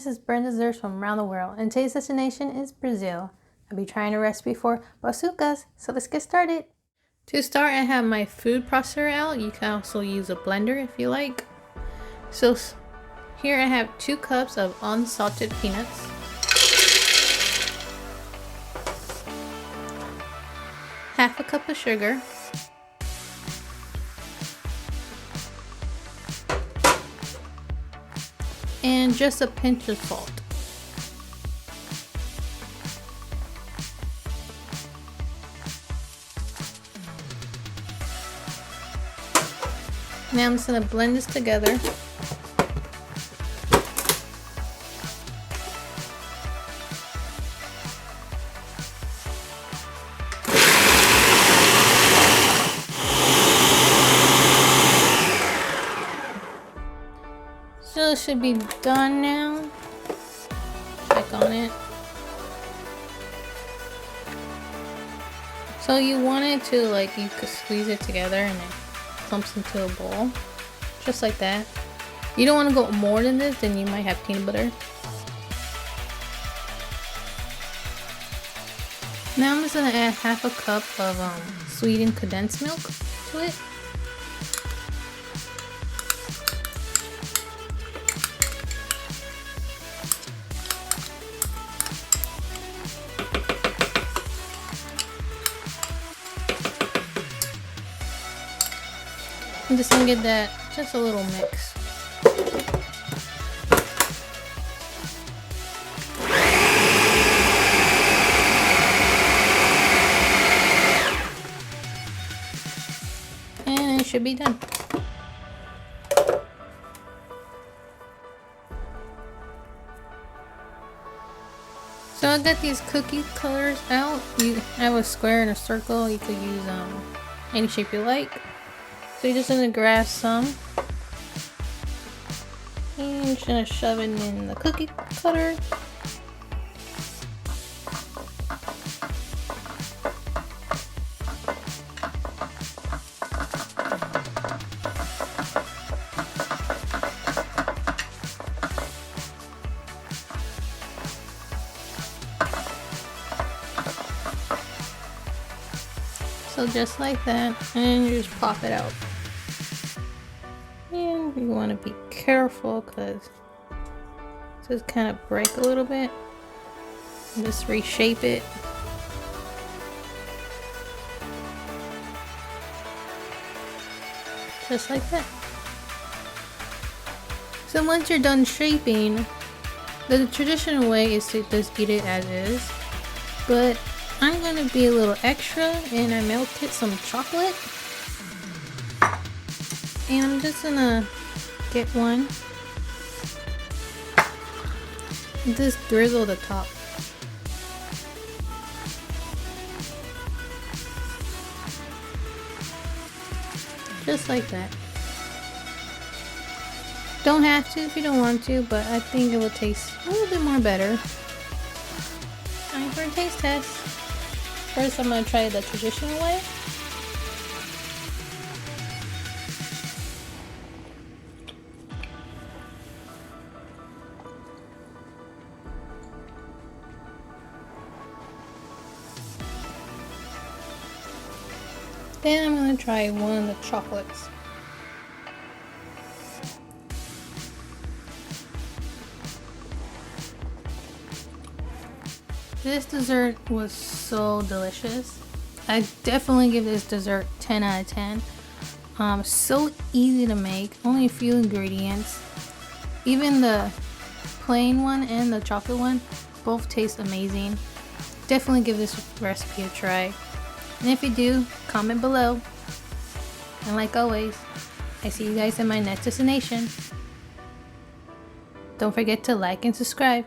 this is Brenda desserts from around the world, and today's destination is Brazil. I'll be trying a recipe for paçucas, so let's get started. To start, I have my food processor out. You can also use a blender if you like. So here I have 2 cups of unsalted peanuts, half a cup of sugar, and just a pinch of salt. Now I'm just going to blend this together. So it should be done now. Check on it. So you want it to, like, you could squeeze it together and it clumps into a bowl. Just like that. You don't want to go more than this, then you might have peanut butter. Now I'm just going to add half a cup of sweetened condensed milk to it. I'm just gonna get that, just a little mix. And it should be done. So I got these cookie colors out. You have a square and a circle. You could use any shape you like. So you're just gonna grab some and you're just gonna shove it in the cookie cutter. So just like that, and you just pop it out. And you want to be careful because just kind of break a little bit. And just reshape it. Just like that. So once you're done shaping, the traditional way is to just eat it as is. But I'm going to be a little extra and I melted some chocolate. And I'm just gonna get one. Just drizzle the top. Just like that. Don't have to if you don't want to, but I think it will taste a little bit more better. Time for a taste test. First I'm gonna try the traditional way. Then I'm going to try one of the chocolates. This dessert was so delicious. I definitely give this dessert 10 out of 10. So easy to make, only a few ingredients. Even the plain one and the chocolate one both taste amazing. Definitely give this recipe a try. And if you do, comment below. And like always, I see you guys in my next destination. Don't forget to like and subscribe.